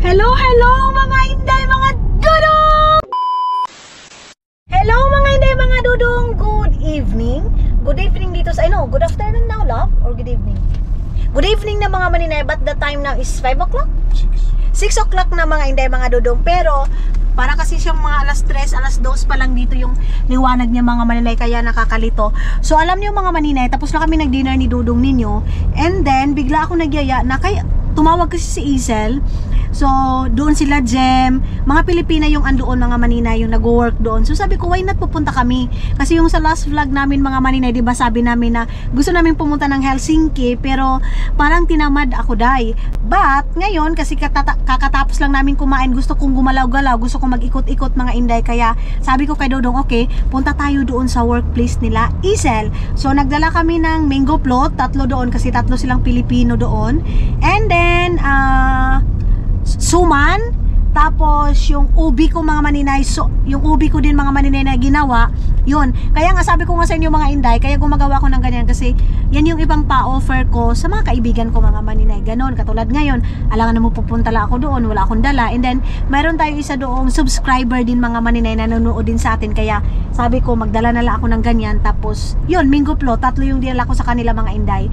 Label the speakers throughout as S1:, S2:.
S1: Hello, hello mga Inday, mga dudong! Hello mga Inday, mga dudong! Good evening. Good evening dito sa, good afternoon now, love? Or good evening? Good evening na mga maninay, but the time now is 5 o'clock? 6 o'clock na mga Inday, mga dudong. Pero, para kasi siyang mga alas 3, alas 2 pa lang dito yung liwanag niya mga maninay, kaya nakakalito. So alam niyo mga maninay, tapos na kami nag-dinner ni dudong ninyo, and then bigla ako nagyaya na tumawag kasi si Isel. So doon sila Jem, mga Pilipina yung andoon mga maninay, yung nag-work doon. So sabi ko, why not pupunta kami? Kasi yung sa last vlog namin mga maninay, 'di ba, sabi namin na gusto namin pumunta ng Helsinki, pero parang tinamad ako dai. But ngayon kasi kakatapos lang namin kumain, gusto kong gumalaw-galaw, gusto kong mag-ikot-ikot mga Inday, kaya sabi ko kay Dodong, okay, punta tayo doon sa workplace nila Isel. So nagdala kami ng mango float, 3 doon kasi 3 silang Pilipino doon. And then suman, tapos yung ubi ko mga maninay, so yung ubi ko din mga maninay na ginawa yun. Kaya nga sabi ko nga sa inyo mga Inday, kaya gumagawa ko ng ganyan kasi yan yung ibang pa-offer ko sa mga kaibigan ko mga maninay, ganon. Katulad ngayon, alangan na mo pupunta lang ako doon, wala akong dala. And then mayroon tayo isa doong subscriber din mga maninay na nanonood din sa atin, kaya sabi ko magdala na lang ako ng ganyan. Tapos yun, mango float, 3 yung dinala ko sa kanila mga Inday.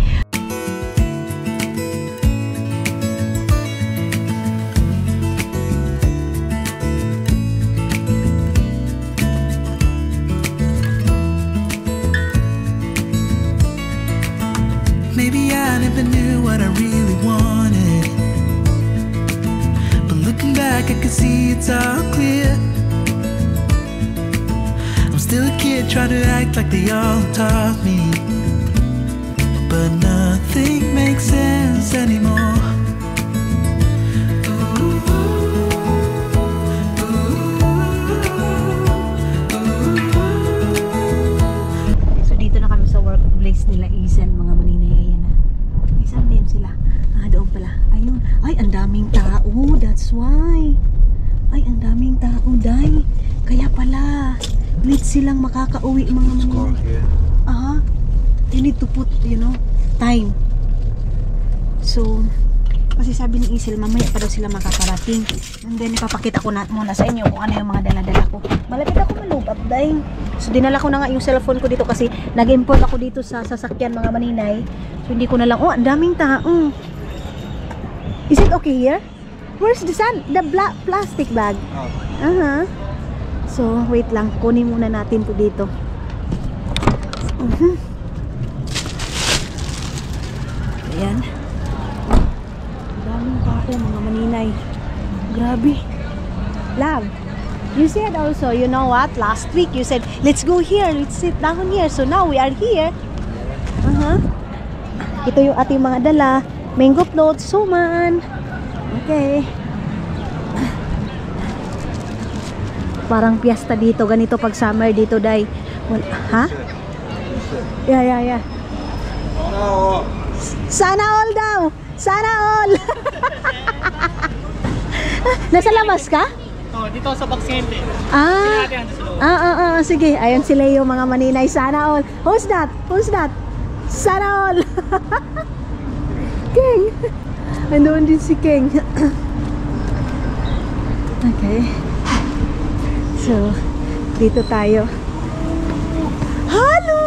S2: Maybe I never knew what I really wanted, but looking back I can see it's all clear. I'm still a kid trying to act like they all taught me, but nothing makes sense anymore.
S1: So dito na kami sa workplace nila Isel mga maninay. Isang din sila. Doon pala. Ayun. Ay, ang daming tao. That's why. Ay, ang daming tao, day. Kaya pala late silang makakauwi mga maninay. You need to put, time. So kasi sabi ni Isel, mamaya pa daw sila makakarating. And then ipapakita ko muna sa inyo kung ano yung mga dala-dala ko. Malapit ako malubab, day. So dinala ko na nga yung cellphone ko dito kasi nag-import ako dito sa sasakyan mga maninay. So hindi ko na lang, ang daming tao. Is it okay here? Where's the plastic bag? So wait lang, kunin muna natin to dito. Ayan. Daming tao mga maninay. Grabe. Love, you said also, you know what, last week you said let's go here, let's sit down here. So now we are here. Ito yung ating mga dala, mango float, suman. Okay. Parang piyesta dito, ganito pag summer dito, day. Ha? Yeah. Sana all daw. Sana all. Nasa labas ka?
S3: Dito sa Baksyente.
S1: Sige. Ayun sila yung mga maninay. Sana all. Who's that? Sana all. King. Andoon din si King. Okay. So, dito tayo. Hello!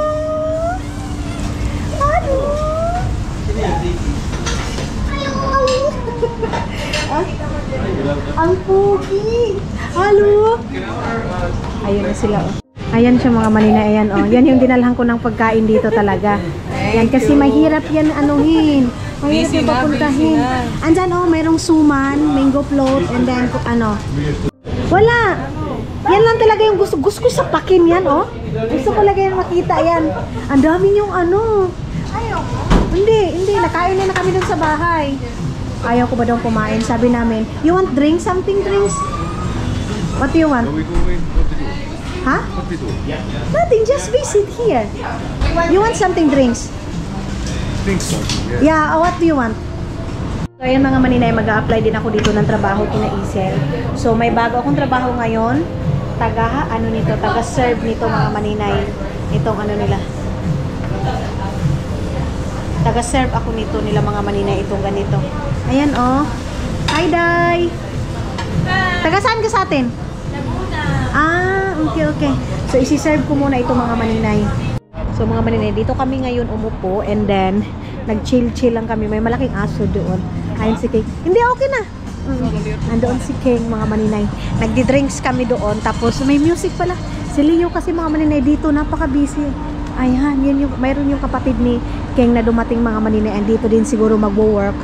S1: Ang pogi! Halo! Ayun na sila, Ayan siya mga maninay, ayan, Yan yung dinalhan ko ng pagkain dito talaga. Yan, kasi mahirap yan anuhin. Mahirap yung papuntahin. Andyan, mayroong suman, mango float, and then, wala! Yan lang talaga yung gusto ko sa pakin yan, Gusto ko talaga yung makita yan. Ang dami yung Hindi, nakain na kami dun sa bahay. Ayaw ko ba daw kumain? Sabi namin, you want drink? Something drinks? What do you want? Huh? Nothing, just visit here. You want something drinks?
S2: Drinks.
S1: Yeah, what do you want? So ayan mga maninay, mag-a-apply din ako dito ng trabaho kina Isel. So may bago akong trabaho ngayon. Taga-serve nito mga maninay. Itong nila. Taga-serve ako nito nila mga maninay, itong ganito. Ayan Hi Day! Taga saan ka sa atin? Ah, okay. So, isi-serve ko muna ito mga maninay. So, mga maninay, dito kami ngayon umupo and then, nag-chill-chill lang kami. May malaking aso doon. Ayun si King. Hindi, okay na. Andoon si King, mga maninay. Nagdi-drinks kami doon. Tapos, may music pala. Si Leo kasi mga maninay dito, napaka-busy. Ayan, yun yung, mayroon yung kapatid ni King na dumating mga maninay. Andito din siguro magwo-work.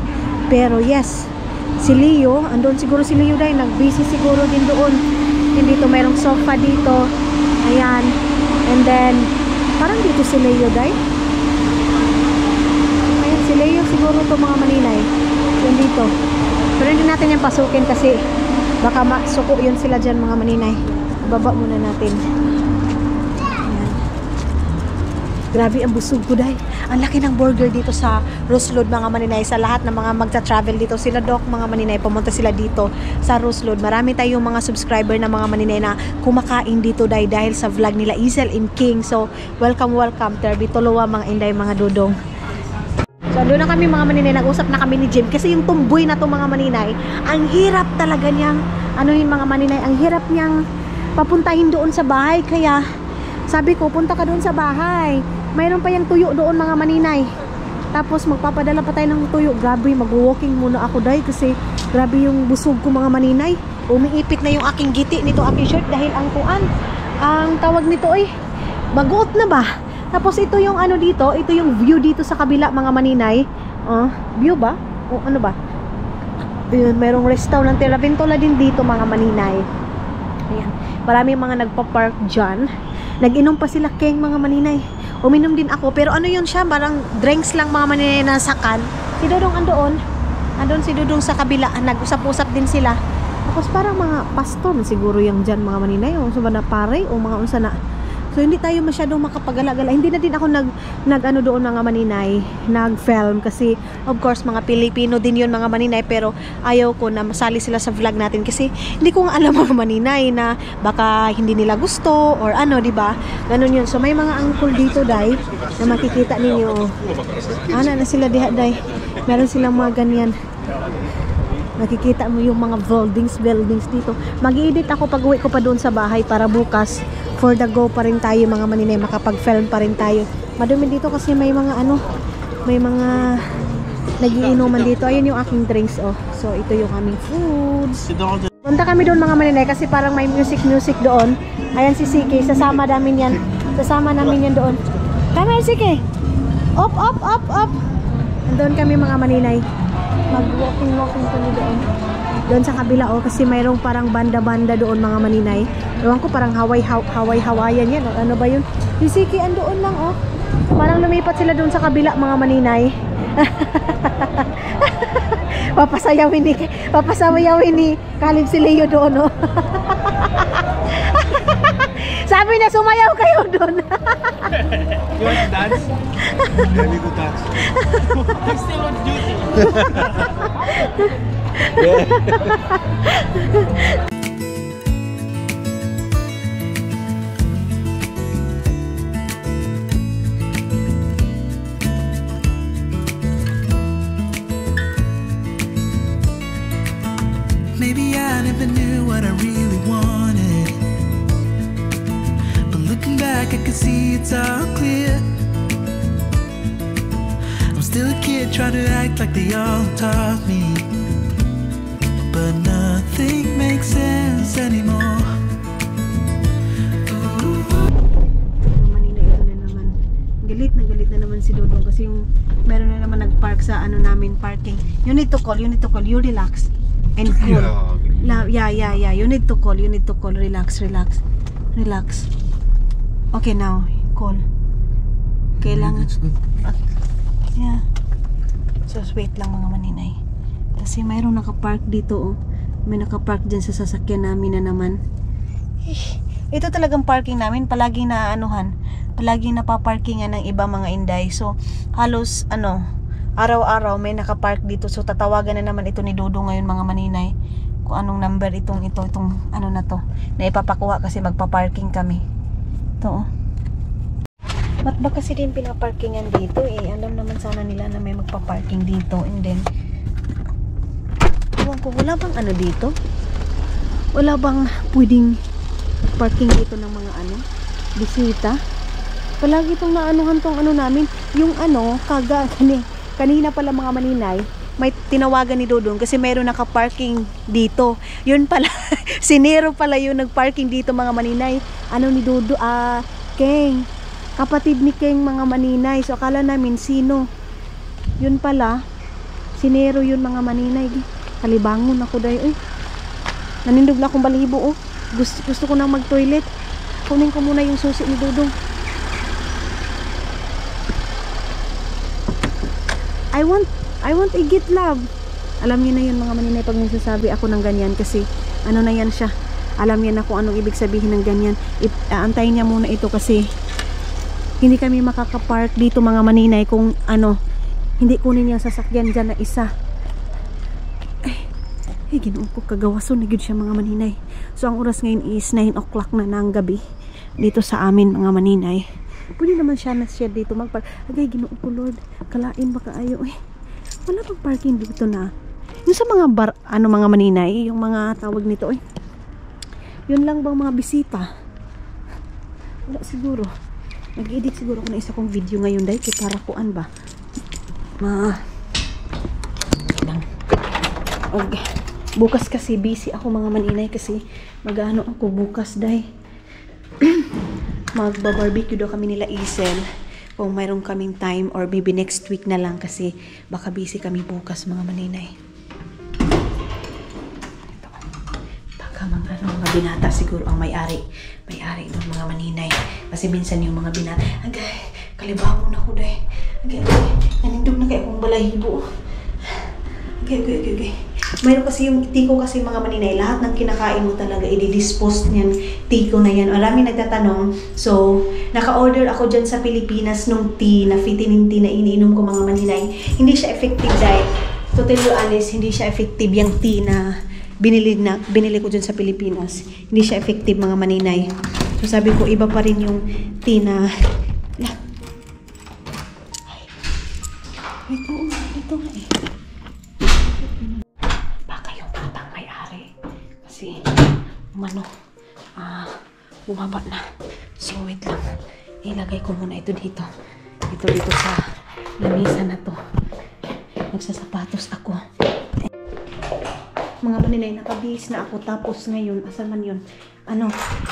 S1: Pero, yes, si Leo, andun siguro si Leo dahil nag-busy siguro din doon. Hindi dito, mayroong sofa dito. Ayan. And then, parang dito si Leo dahil. Ayan, si Leo siguro to mga maninay. Yan dito. Pero hindi natin yung pasukin kasi baka masuko yun sila dyan mga maninay. Baba muna natin. Ayan. Grabe ang busog ko dahil. Ang laki ng burger dito sa Roselod mga maninay. Sa lahat ng mga magta-travel dito. Sila Doc mga maninay. Pumunta sila dito sa Roselod. Marami tayong mga subscriber na mga maninay na kumakain dito dahil sa vlog nila Isel and King. So, welcome. Terbi Tolowa mga inday mga dudong. So, doon na kami mga maninay. Nag-usap na kami ni Jim. Kasi yung tumboy na to mga maninay, ang hirap talaga niyang, mga maninay, ang hirap niyang papuntahin doon sa bahay. Kaya, sabi ko, punta ka doon sa bahay. Mayroon pa yung tuyo doon mga maninay. Tapos magpapadala pa tayo ng tuyo. Grabe, mag-walking muna ako dahil kasi grabe yung busog ko mga maninay. Umiipit na yung aking giti nito aking shirt dahil ang tawag nito ay baguot na ba? Tapos ito yung ano dito, ito yung view dito sa kabila mga maninay. View ba? O ano ba? Ayun, mayroong restaurant. La Ventola din dito mga maninay. Ayan. Marami mga nagpa-park dyan. Nag-inom pa sila King mga maninay. Uminom din ako. Pero ano yun siya? Parang drinks lang mga maninay na sakan. Si Dodong andoon. Andun si Dodong sa kabila. Nag-usap-usap din sila. Tapos parang mga pastor siguro yung dyan mga maninay. O sa na pare o mga unsa na. So hindi tayo masyadong makapagala-gala. Hindi na din ako nag-ano doon mga maninay, nag-film kasi of course mga Pilipino din yun mga maninay, pero ayaw ko na masali sila sa vlog natin kasi hindi ko nga alam mga maninay na baka hindi nila gusto or ano, di ba? Ganun yun. So may mga uncle dito dai na makikita ninyo. Ana na sila diha dai. Meron silang mga ganyan. Nakikita mo yung mga buildings dito. Mag-i-edit ako pag-uwi ko pa doon sa bahay para bukas for the go pa rin tayo mga maninay, makapag-film pa rin tayo. Madumi dito kasi may mga may mga nagiinuman dito. Ayun yung aking drinks So ito yung aming foods. Punta kami doon mga maninay kasi parang may music doon. Ayan si Siki, sasama namin yan doon. Tama Siki. Up. Doon kami mga maninay. Mag-walking kami doon sa kabila kasi mayroong parang banda-banda doon mga maninay. Ewan ko parang Hawaii-Hawaiian yan. Ano ba yun? Yung Siki andoon lang Parang lumipat sila doon sa kabila mga maninay. Papasayawin ni Kalib si Leo doon Sabi niya sumayaw kayo doon.
S3: You want to dance? Yeah, we go dance. I'm still on duty.
S2: Maybe I never knew what I really wanted, but looking back I can see it's all clear. I'm still a kid trying to act like they all taught me, but nothing makes sense anymore.
S1: Manila, ito na naman. Galit na naman si Dodong kasi yung meron na naman nag-park sa namin parking. You need to call. You relax and cool. Yeah. You need to call. Relax. Okay now, call. Kailangan. Yeah. So wait lang mga maninay. Kasi mayroong nakapark dito May nakapark dyan sa sasakyan namin na naman. Ito talagang parking namin. Palagi na palagi napaparkingan ng iba mga inday. So halos araw-araw may nakapark dito. So tatawagan na naman ito ni Dodo ngayon mga maninay. Kung anong number itong na to. Na ipapakuha kasi magpaparking kami. Ito Ba't ba kasi din pinaparkingan dito Alam naman sana nila na may magpaparking dito. And then wala bang dito? Wala bang pwedeng parking dito ng mga ano, bisita? Palagi itong naanuhan tong ano namin. Yung ano, kanina pala mga maninay, may tinawagan ni Dodong kasi mayroon naka-parking dito. Yun pala, si Nero pala yung nag-parking dito mga maninay. Ano ni Dodo? Keng. Kapatid ni Keng mga maninay. So akala namin sino. Yun pala, si Nero yun mga maninay. Kalibangon ako dayo. Nanindog na akong balibo. Gusto ko nang mag-toilet. Kunin ko muna yung susi ni Dodong. I want igit love. Alam niyo na yun mga maninay pag nagsasabi ako ng ganyan kasi ano na yan siya. Alam niya na kung anong ibig sabihin ng ganyan. Aantayin niya muna ito kasi hindi kami makakapark dito mga maninay kung ano, hindi kunin yung sasakyan dyan na isa. Ay ginoon ko kagawason na gud siya mga maninay. So ang oras ngayon is 9 o'clock na ng gabi dito sa amin mga maninay. Pwede naman siya na siya dito magpark. Agay ginoon ko Lord, kalain baka ayo wala pang parking dito na. Yung sa mga bar, ano mga maninay, yung mga tawag nito yun lang bang mga bisita? Wala siguro. Nag-edit siguro ako ng isa kong video ngayon dahil kay para kuan ba? Bukas kasi busy ako mga maninay kasi mag-ano ako bukas dahil magba-barbecue daw kami nila Isel kung mayroon kaming time or maybe next week na lang kasi baka busy kami bukas mga maninay. Baka mga binata siguro ang may-ari ng mga maninay kasi minsan yung mga binata agay, kalibamon ako dahil nanindog na kayo akong balahibo. Okay. Mayroon kasi yung tiko kasi mga maninay, lahat ng kinakain mo talaga i-dispose niyan, tiko na yan. Marami nagtatanong. So, naka-order ako dyan sa Pilipinas nung tea, na vitamin tea na iniinom ko mga maninay. Hindi siya effective dahil, to tell you honest, hindi siya effective yung tea na binili ko dyan sa Pilipinas. Hindi siya effective mga maninay. So, sabi ko, iba pa rin yung tea na... Ito nga bumaba na. So wait lang. Ilagay ko muna ito dito. Dito sa lamesa na to. Nagsasapatos ako. Mga maninay, nakabihis na ako. Tapos ngayon, asan man yun?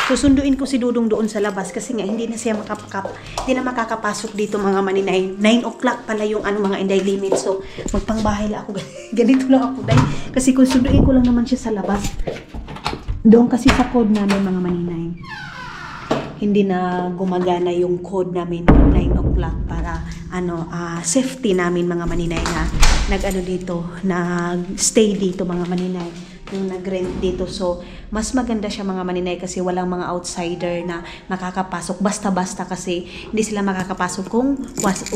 S1: Susunduin ko si Dudong doon sa labas kasi nga hindi na siya makakapasok dito mga maninay. 9 o'clock pala yung mga inday limit. So magpangbahay lang ako. Ganito lang ako dahil. Kasi kung sunduin ko lang naman siya sa labas. Doon kasi sa code namin mga maninay, hindi na gumagana yung code namin 9 o'clock para safety namin mga maninay na nag-stay dito mga maninay, yung nag-rent dito. So mas maganda siya mga maninay kasi walang mga outsider na makakapasok basta-basta kasi hindi sila makakapasok kung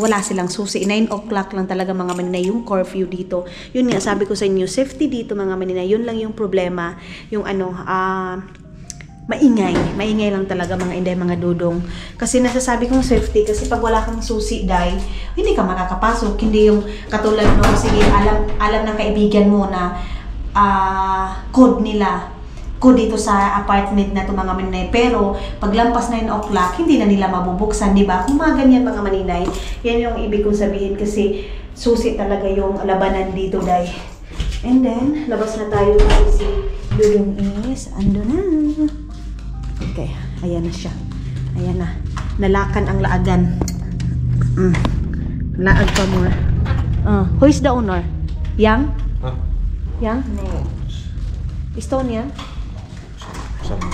S1: wala silang susi. 9 o'clock lang talaga mga maninay yung curfew dito. Yun nga sabi ko sa inyo, safety dito mga maninay, yun lang yung problema, yung maingay lang talaga mga inday mga dudong. Kasi nasasabi kong safety kasi pag wala kang susi dahil hindi ka makakapasok. Hindi yung katulad no, sige alam ng kaibigan mo na code dito sa apartment na ito mga maninay. Pero paglampas 9 o'clock hindi na nila mabubuksan, di ba? Kung mga ganyan mga maninay, yan yung ibig kong sabihin kasi susi talaga yung labanan dito dahil. And then labas na tayo kasi si Dudong is ando na. Okay, ayan na siya. Ayan na. Nalakan ang laagan. Laag pa more. Who is the owner? Yang?
S3: Huh?
S1: Yang?
S3: No.
S1: Estonia?
S3: Some,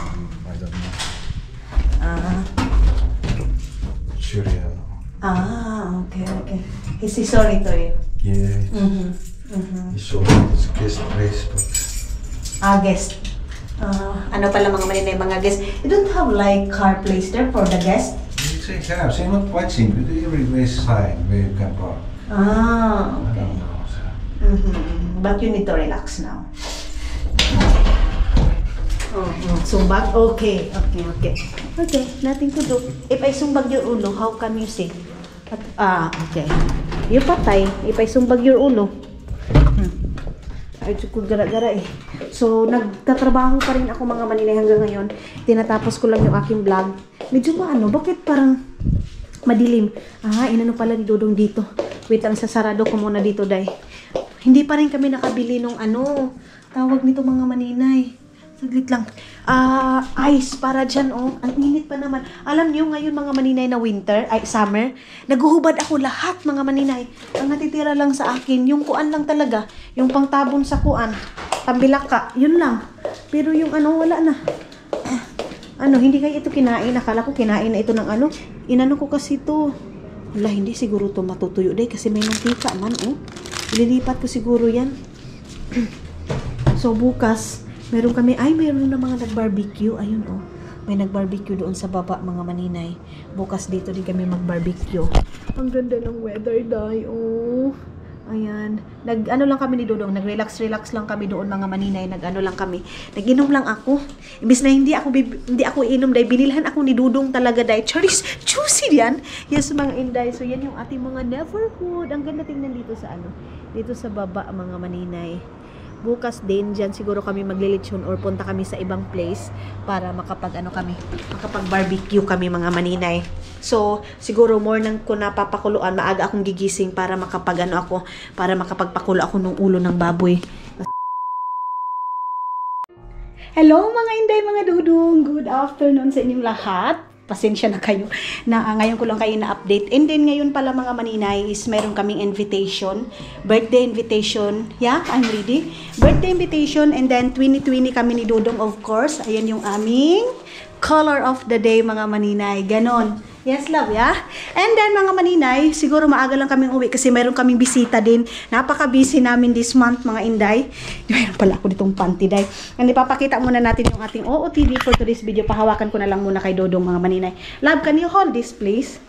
S3: I don't know. Syria.
S1: Okay. Is he sorry to you?
S3: Yeah. He saw his guest place, but...
S1: Guest. Ano pala mga maninay, mga guest. You don't have like car place there for the guest?
S3: It's a house, not quite simple. Every place fine where you can park. I
S1: Okay.
S3: don't know. So.
S1: But you need to relax now. Sumbag? Okay, nothing to do. If I sumbag your ulo, how can you say? Okay. You patay, if I sumbag your ulo. Ay, ko gara-gara eh. So, nagtatrabaho pa rin ako mga maninay hanggang ngayon. Tinatapos ko lang yung aking vlog. Medyo maano, bakit parang madilim? Inano pala ni Dodong dito. Wait lang, sasarado ko muna dito, day. Hindi pa rin kami nakabili nung ano, tawag nito mga maninay. Saglit lang. Ice para dyan, oh. Ang init pa naman. Alam nyo, ngayon mga maninay na winter, summer, naguhubad ako lahat mga maninay. Ang natitira lang sa akin, yung kuan lang talaga. Yung pangtabon sa kuan. Tambilaka, yun lang. Pero yung ano, wala na. Hindi kayo ito kinain. Akala ko kinain na ito ng ano. Inano ko kasi ito. Wala, hindi siguro ito matutuyo day kasi may mantika man, oh. Ililipat ko siguro yan. So, bukas, meron na mga nag-barbecue. Ayun, oh. May nag-barbecue doon sa baba, mga maninay. Bukas dito din kami mag-barbecue. Ang ganda ng weather, day, oh. Ayan. Nag-ano lang kami ni Dodong. Nag-relax lang kami doon, mga maninay. Nag-ano lang kami. Nag-inom lang ako. Imbis na hindi ako inom, day. Binilhan ako ni Dodong talaga, day. Charis, juicy yan. Yes, mga inday. So, yan yung ating mga neighborhood. Ang ganda tingnan dito sa ano. Dito sa baba, mga maninay. Bukas din, dyan siguro kami maglilitsyon or punta kami sa ibang place para makapag-barbecue kami mga maninay. So, siguro more nang ko napapakuluan, maaga akong gigising para makapagpakulo ako ng ulo ng baboy. Hello mga inday, mga dudong! Good afternoon sa inyong lahat. Pasensya na kayo na ngayon ko lang kayo na-update. And then ngayon pala mga maninay is meron kaming invitation. Birthday invitation. Yeah, I'm ready. Birthday invitation and then 2020 kami ni Dodong of course. Ayan yung aming color of the day mga maninay. Ganon. Yes, love, yeah? And then, mga maninay, siguro maaga lang kaming uwi kasi meron kaming bisita din. Napaka-busy namin this month, mga inday. Mayroon pala ako ditong panty, day. And ipapakita muna natin yung ating OOTD for today's video. Pahawakan ko na lang muna kay Dodong, mga maninay. Love, can you hold this, please?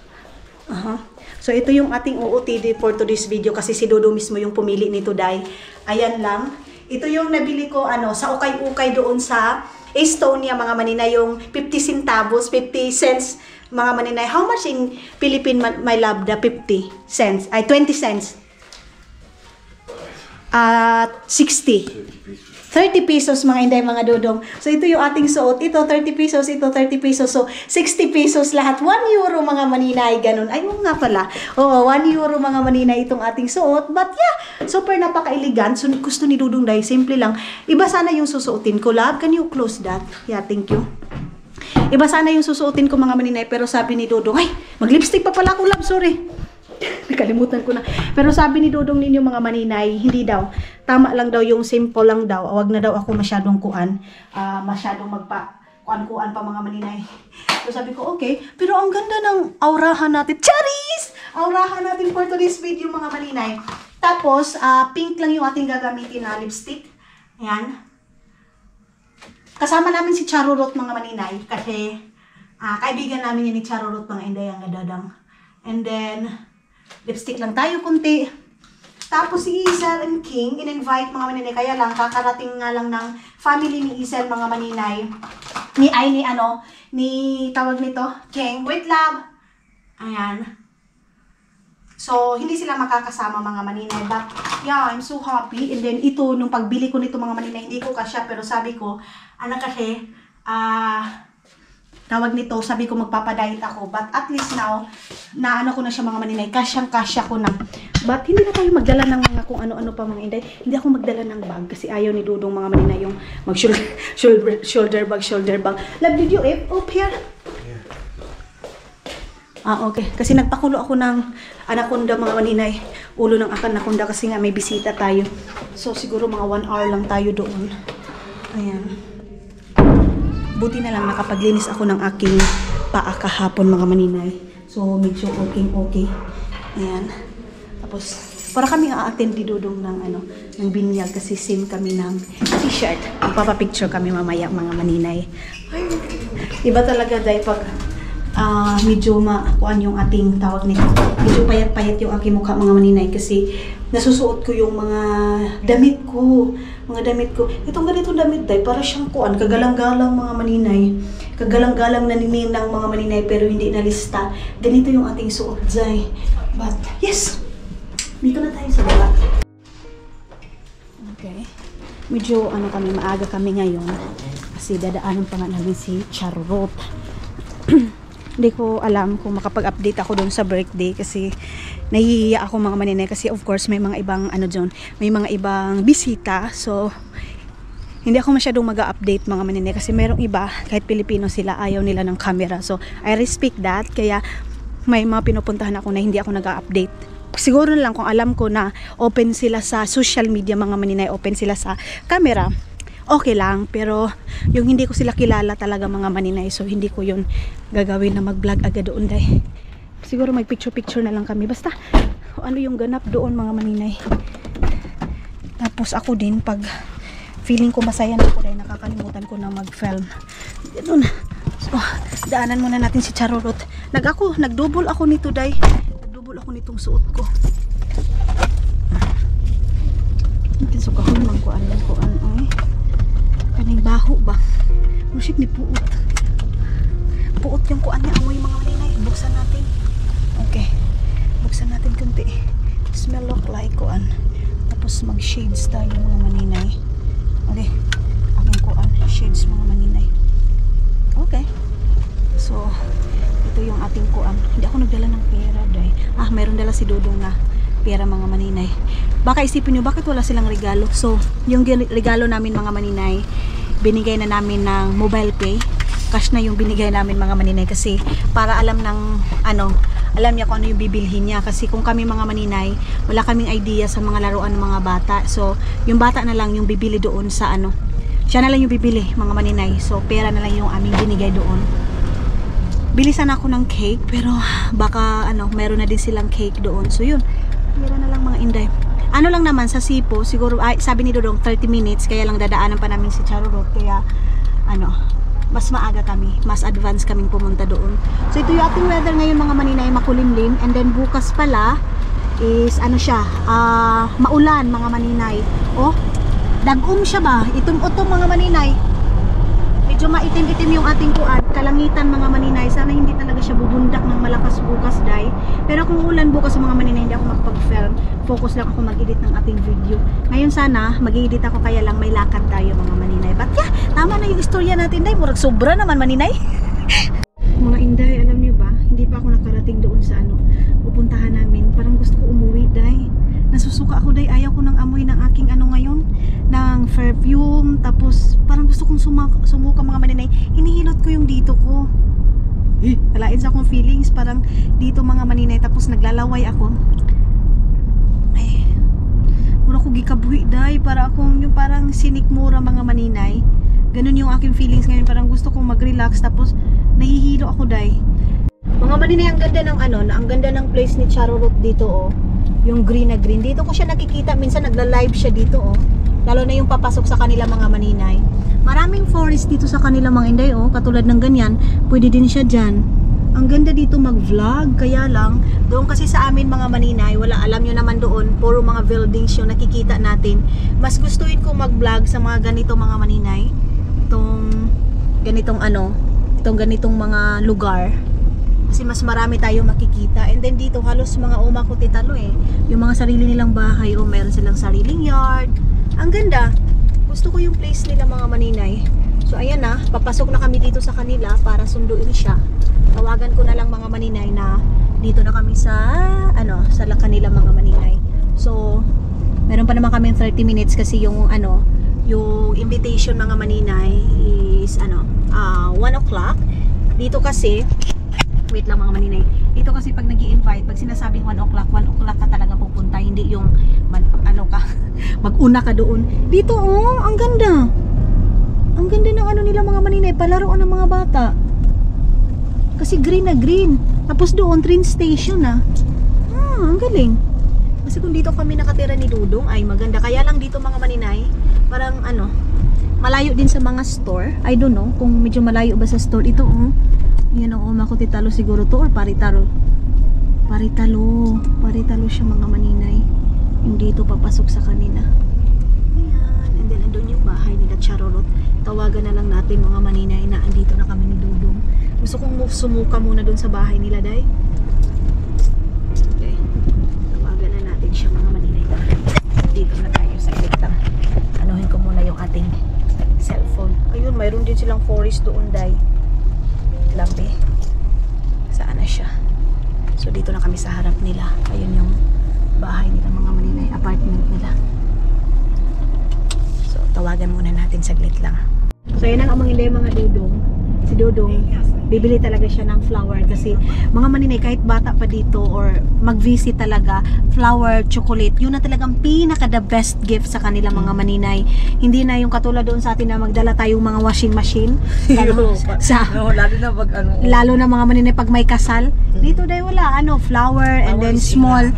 S1: So, ito yung ating OOTD for today's video kasi si Dodong mismo yung pumili nito, day. Ayan lang. Ito yung nabili ko, sa ukay-ukay doon sa Estonia, mga maninay, yung 50 centavos, 50 cents, mga maninay. How much in Philippine, my love, the 50 cents? Ay, 20 cents. 60. 30 pesos, mga inday, mga dodong. So, ito yung ating suot. Ito, 30 pesos. Ito, 30 pesos. So, 60 pesos lahat. 1 euro, mga maninay. Ganun. Ay, nga pala. Oo, 1 euro, mga maninay, itong ating suot. But, yeah, super napaka-elegant. So, gusto ni Dodong, day, simple lang. Iba sana yung susuotin ko, love. Can you close that? Yeah, thank you. Iba sana yung susuotin ko, mga maninay. Pero sabi ni Dodong, ay, mag-lipstick pa pala ako, love. Sorry. Nakalimutan ko na. Pero sabi ni Dodong ninyo, mga maninay, hindi daw. Tama lang daw yung simple lang daw. Huwag na daw ako masyadong masyadong kuan pa, mga maninay. So sabi ko, okay. Pero ang ganda ng aurahan natin. Charis! Aurahan natin for today's video, mga maninay. Tapos, pink lang yung ating gagamitin na lipstick. Ayan. Kasama namin si Charurot, mga maninay. Kasi, kaibigan namin yan ni Charurot, mga inday, ang gadadang. And then, lipstick lang tayo kunti. Tapos si Isel and King, in-invite, mga maninay. Kaya lang, kakarating nga lang ng family ni Isel, mga maninay. Tawag nito, King. Wait, love. Ayan. So, hindi sila makakasama, mga maninay. But, yeah, I'm so happy. And then, ito, nung pagbili ko nito, mga maninay, hindi ko kasya. Pero sabi ko, kasi, tawag nito, sabi ko magpapadiet ako. But at least now, naano ko na siya, mga maninay. Kasyang-kasya ko na. But hindi na tayo magdala ng mga kung ano-ano pa, mga inday. Hindi ako magdala ng bag. Kasi ayaw ni Dodong, mga maninay, yung shoulder bag. Love, did you up here? Okay. Kasi nagpakulo ako ng anaconda, mga maninay. Ulo ng anaconda kasi nga may bisita tayo. So siguro mga 1 hour lang tayo doon. Ayan. Buti na lang nakapaglinis ako ng aking paa kahapon, mga maninay. So, medyo okay. Ayan. Tapos, para kami a-attend di Dodong ng binyag kasi same kami ng t-shirt. Magpapapicture kami mamaya, mga maninay. Ay, iba talaga dahil pag medyo kuan yung ating tawag nito. Medyo payat-payat yung aking mukha, mga maninay, kasi nasusuot ko yung mga damit ko. Itong ganitong damit, day, para siyang kuan, kagalang-galang, mga maninay. Kagalang-galang na nininang, mga maninay, pero hindi nalista. Ganito yung ating suot, day. But, yes! Dito na tayo sa baba. Okay. medyo ano kami, maaga kami ngayon kasi dadaanan pa nga namin si Charlotte. Hindi ko alam kung makapag-update ako doon sa birthday kasi nahihiya ako mga maninay kasi of course may mga ibang ano dyan, may mga ibang bisita, so hindi ako masyadong mag-update mga maninay kasi merong iba, kahit Pilipino sila, ayaw nila ng camera. So, I respect that. Kaya, may mga pinupuntahan ako na hindi ako nag-update. Siguro na lang kung alam ko na open sila sa social media mga maninay, open sila sa camera, okay lang. Pero, yung hindi ko sila kilala talaga mga maninay, so hindi ko yun gagawin na mag-vlog agad doon dahil. Siguro may picture-picture na lang kami. Basta, kung ano yung ganap doon mga maninay. Tapos ako din, pag feeling ko masaya na ako dahil nakakalimutan ko na mag-film. Ganun. So, daanan muna natin si Charlotte. Nag-double ako nito dahil. Nag-double ako nitong suot ko. So, kahon man ko ay. Kaning baho ba? Musik ni puot. Puot yung kuan niya. Amoy mga maninay. Buksan natin. Okay. Buksan natin kunti. Smell look like kuan. Tapos mag-shades tayo mga maninay. Okay, aking kuan, shades mga maninay. Okay. So, ito yung ating kuan. Hindi ako nagdala ng pera, day. Mayroon dala si Dudong na pera mga maninay. Baka isipin nyo, bakit wala silang regalo? So, yung regalo namin mga maninay, binigay na namin ng mobile pay. Cash na yung binigay namin mga maninay kasi para alam ng alam niya kung ano yung bibilhin niya kasi kung kami mga maninay wala kaming idea sa mga laruan ng mga bata, so yung bata na lang yung bibili doon sa siya na lang yung bibili mga maninay, so pera na lang yung aming binigay doon. Bilisan ako ng cake pero baka meron na din silang cake doon, so yun, pera na lang mga inday. Lang naman sa Sipo siguro, sabi ni Dodong 30 minutes kaya lang dadaanan pa namin si Charlotte kaya mas maaga kami, mas advance kaming pumunta doon. So ito yung ating weather ngayon mga maninay, makulimlim, and then bukas pala is maulan mga maninay. Dagom siya ba? Itong mga maninay. Medyo maitim-itim yung ating kuan, kalangitan mga maninay. Sana hindi talaga siya bubundak ng malakas bukas day. Pero kung ulan bukas mga maninay, hindi ako makapag-film. Focus lang ako mag-edit ng ating video. Ngayon sana mag-edit ako kaya lang may lakad tayo mga maninay. But yeah, tama na yung istorya natin day. Murag sobra naman maninay. Mga inday, alam niyo ba? Hindi pa ako nakarating doon sa pupuntahan namin. Parang gusto ko umuwi day. Nasusuka ako day, ayaw ko ng amoy ng aking ngayon, ng perfume, tapos parang gusto kong sumuka mga maninay. Hinihilot ko yung dito ko. Alain sa akong feelings, parang dito mga maninay, tapos naglalaway ako. Mura ko gikabuhi day, para akong yung parang sinikmura mga maninay. Ganun yung aking feelings ngayon, parang gusto kong mag-relax, tapos nahihilo ako day. Mga maninay, ang ganda ng ang ganda ng place ni Charlotte dito yung green na green. Dito ko siya nakikita, minsan nagla-live siya dito lalo na yung papasok sa kanila mga maninay. Maraming forest dito sa kanila mga inday katulad ng ganyan, pwede din siya dyan. Ang ganda dito mag-vlog, kaya lang doon kasi sa amin mga maninay, wala, alam nyo naman doon, puro mga buildings yung nakikita natin. Mas gustuin ko mag-vlog sa mga ganito mga maninay, itong ganitong mga lugar. Kasi mas marami tayong makikita. And then dito halos mga umakutitalo yung mga sarili nilang bahay meron silang sariling yard. Ang ganda. Gusto ko yung place nila mga maninay. So ayan papasok na kami dito sa kanila para sunduin siya. Tawagan ko na lang mga maninay na dito na kami sa sa kanila mga maninay. So meron pa naman kami 30 minutes kasi yung yung invitation mga maninay is 1 o'clock. Dito kasi wait lang mga maninay. Dito kasi pag nag-i-invite, pag sinasabing 1 o'clock ka talaga pupunta, hindi yung mag-una ka doon. Dito ang ganda. Ang ganda ng nila mga maninay, palaruan ng mga bata. Kasi green na green. Tapos doon train station ang galing. Kasi kung dito kami nakatira ni Dudong, ay maganda. Kaya lang dito mga maninay, parang malayo din sa mga store. I don't know kung medyo malayo ba sa store ito yan makutitalo siguro to or paritalo siya mga maninay, yung dito papasok sa kanila. Ayan, and then andun yung bahay nila Charlotte. Tawagan na lang natin mga maninay na andito na kami ni Dudong. Gusto kong sumuka muna dun sa bahay nila day. Okay, tawagan na natin siya mga maninay. Dito na tayo sa ilit lang, anuhin ko muna yung ating cellphone. Ayun, mayroon din silang forest doon, day. Labi. Saan na siya? So, dito na kami sa harap nila. Ayun yung bahay nila, mga Maninay, apartment nila. So, tawagan muna natin saglit lang. So, yan ang amang hindi mga dudong. Si Dudong, bibili talaga siya ng flower kasi mga Maninay, kahit bata pa dito or mag-visit talaga, flower, chocolate, yun na talagang pinaka the best gift sa kanila mga Maninay. Hindi na yung katulad doon sa atin na magdala tayong mga washing machine. Lalo na mga Maninay pag may kasal. Dito dahil wala, flower and then small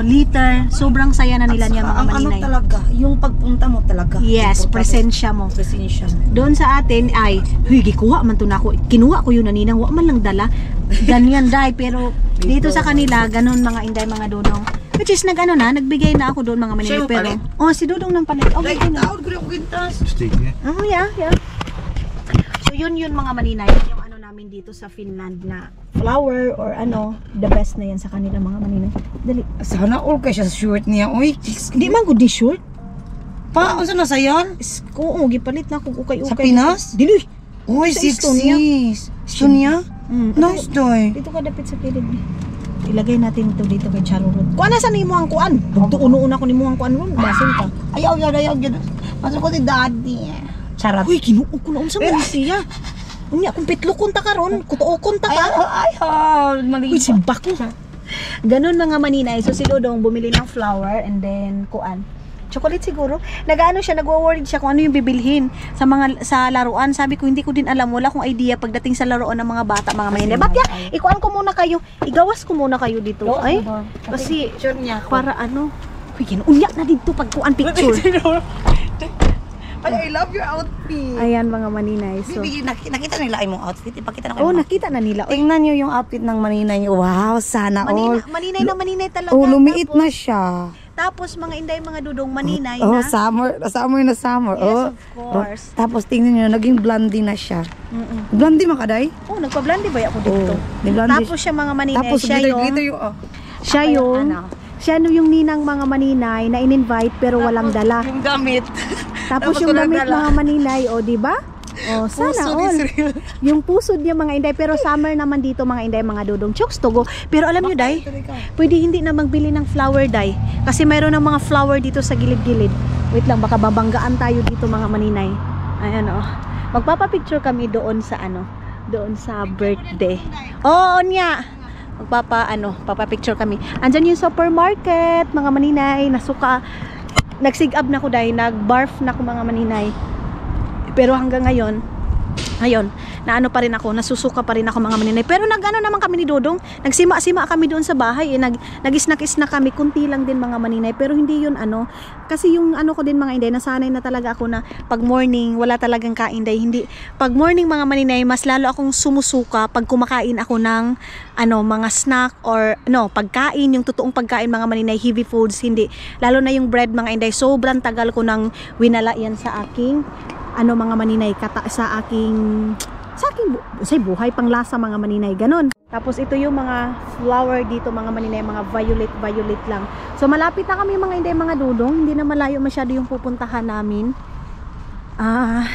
S1: liter. Sobrang saya na nila niya mga Maninay.
S4: Talaga, yung pagpunta mo talaga.
S1: Yes, presensya mo.
S4: Presensya mo.
S1: Doon sa atin ay, gikuha man to na ako. Kinuha ko yun naninang, wa man lang dala. Ganyan dai, pero dito sa kanila, ganun mga inday, mga dudong. Which is nagbigay na ako doon mga Maninay.
S4: Siya yung
S1: Pero,
S4: palit?
S1: si Dudong nang palit. Okay,
S4: Out, gintas.
S3: Steak, yeah.
S1: Oh, yeah. So, yun mga Maninay. Yung namin dito sa Finland na flower or the best na yan sa kanila mga Maninay. Dali.
S4: Sana all kay siya sa short niya. Uy,
S1: Di man good ni short.
S4: pa, unsa na sayan?
S1: Oo, gipalit na ako ukay-ukay.
S4: Sa Pinas?
S1: Dili.
S4: Uy,
S1: Sa
S4: sis. Estonia? Nice doy.
S1: Dito ka dapit sa kilid. Ilagay natin ito dito kay Charurot. Kuan na sa nimo ang kuan? Bugto uno-una ko nimo ang kuan ron. Basin ka.
S4: Ayaw. Masuk ko ni daddy. Charot.
S1: Uy, kinuog ko na unsa man siya. Unya kung pitlukon ta karon, kutuokon ta ka.
S4: Ayaw. Mali.
S1: Uy, simbak ko. Ganun mga Maninay. So si Dudong bumili ng flower and then kuan. Chocolate siguro. Siya, nagwo-worried siya kung ano yung bibilhin sa laruan. Sabi ko, hindi ko din alam, wala akong idea pagdating sa laruan ng mga bata, mga Maninay. Bakit? Ikuan ko muna kayo. Igawas ko muna kayo dito. Ay, kasi
S4: Sure niya.
S1: para uy, ginuunyak na dito pag kuan picture.
S4: I love your outfit.
S1: Ayan mga Maninay. So,
S4: Nakita nila ay mong outfit. Ipakita na ko.
S1: oh, nakita na nila. Oy,
S4: Tingnan nyo yung outfit ng Maninay. Wow, sana all.
S1: Maninay na Maninay talaga.
S4: Oh, lumiit na siya.
S1: Tapos mga inday, mga dudong Maninay
S4: Oh,
S1: na.
S4: summer na summer.
S1: Yes,
S4: Oh,
S1: of course.
S4: Tapos tingnan nyo, naging blondie na siya. Blondie makaday?
S1: Oh, nagpa-blondie ba ako dito?
S4: Ni-blondie.
S1: Tapos siya mga Maninay,
S4: Tapos glitter yung
S1: siya yung ninang mga Maninay na in-invite pero walang dala.
S4: Yung damit.
S1: Tapos
S4: Tapos
S1: yung
S4: walang
S1: damit
S4: dala.
S1: mga Maninay, o di ba? Oh, sana
S4: Puso
S1: all.
S4: is real.
S1: Yung pusod niya mga inday, pero summer naman dito mga inday, mga dudong. Chokes to go. Pero alam niyo day, pwede hindi na magbili ng flower day kasi mayroon ng mga flower dito sa gilid-gilid. Wait lang, baka babanggaan tayo dito mga Maninay. Ayan oh. Magpapa-picture kami doon sa doon sa birthday. Oo, niya. Papa-picture kami. Andyan yung supermarket, mga Maninay, nagsig-up na ko dahil, nag-barf na ko mga Maninay. Pero hanggang ngayon, pa rin ako, nasusuka pa rin ako mga Maninay. Pero naman kami ni Dudong, nagsima-sima kami doon sa bahay, nag-snack-snack kami, kunti lang din mga Maninay. Pero hindi yun kasi yung ko din mga Inday, nasanay na talaga ako na pag morning, wala talagang kain day. Hindi, pag morning mga Maninay, mas lalo akong sumusuka pag kumakain ako ng mga snack or pagkain, yung totoong pagkain mga Maninay, heavy foods, hindi. Lalo na yung bread mga Inday, sobrang tagal ko nang winala yan sa aking mga Maninay, sa aking buhay, panglasa mga Maninay, ganun. Tapos ito yung mga flower dito mga Maninay, mga violet lang. So malapit na kami mga Inday, mga dudong, hindi na malayo masyado yung pupuntahan namin.